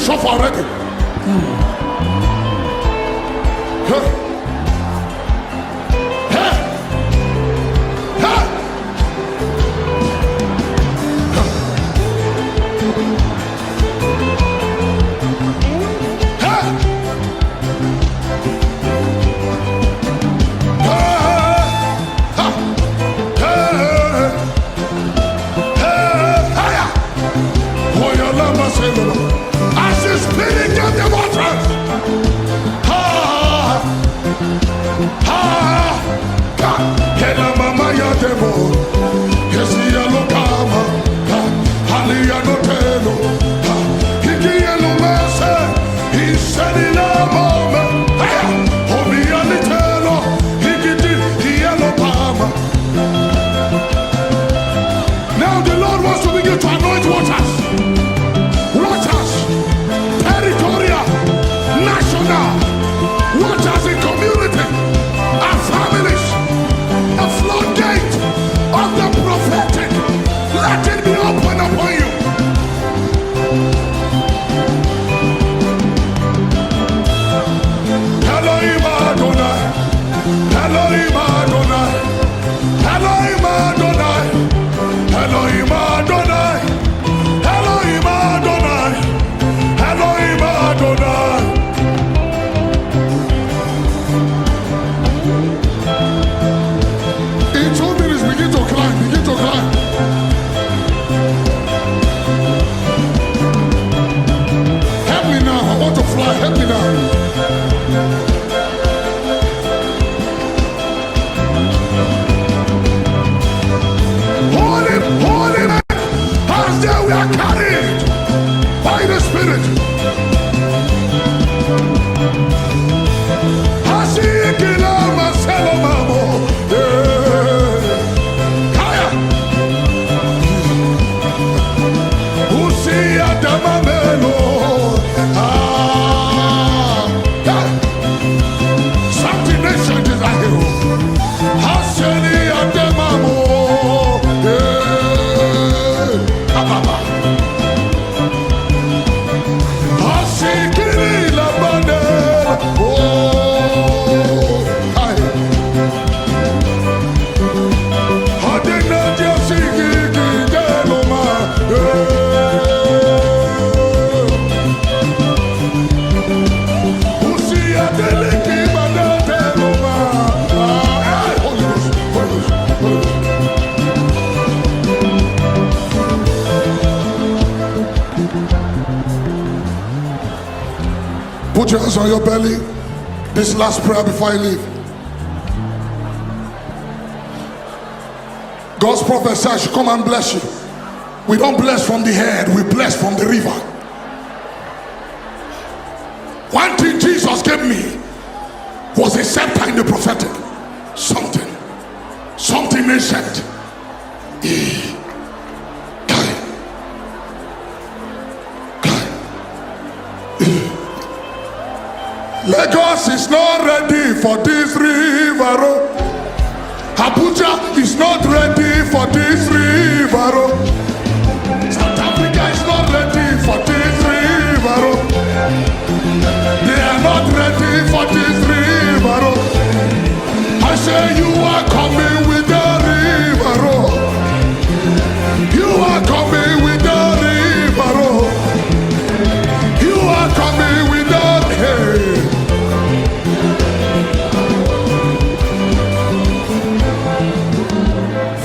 shop already. Hey. Hey. Hey. As the Spirit of the waters, Hela mama ya demo, Hesi ya lokama, Hali ya notelo, Hiki ya lumese, Hiseni na mama, Hobi ya litelo, Hikiti ya lokama. Now the Lord wants to begin to anoint waters. Waters in community and families, a floodgate of the prophetic. Let it be open upon you. Elohim Adonai, Elohim Adonai, Elohim Adonai, Elohim Adonai, Elohim Adonai, Elohim Adonai. Begin to climb. Help me now. I want to fly. Help me now. Hold him. As there we are carried by the Spirit. Put your hands on your belly. This last prayer before I leave. God's prophet said I should come and bless you. We don't bless from the head, we bless from the river. One thing Jesus gave me was a scepter in the prophetic. Something ancient. Lagos is not ready for this river. Abuja is not ready for this river. South Africa is not ready for this river. They are not ready for this river. I say you are coming with the river. You are coming with the river. You are coming with the hey.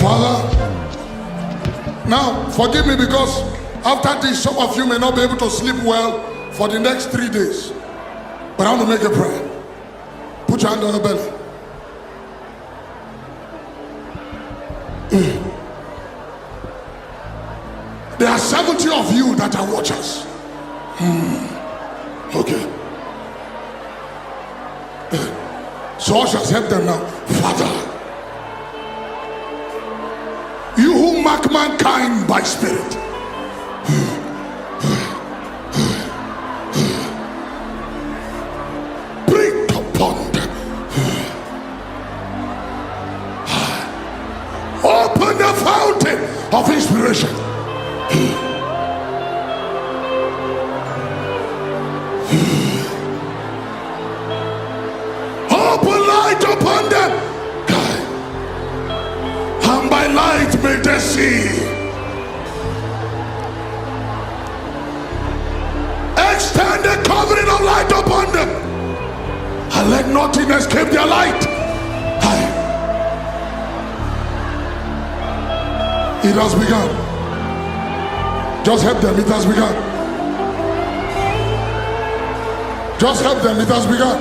Father, now forgive me because after this, some of you may not be able to sleep well for the next 3 days. But I want to make a prayer. Put your hand on your belly. There are 70 of you that are watchers. Okay. So I shall help them now. Father, you who mark mankind by spirit, bring upon them. Open the fountain of inspiration. Open light upon them. And by light may they see. Extend the covering of light upon them. And let nothing escape their light. It has begun. Just help them. It has begun. Just help them. It has begun.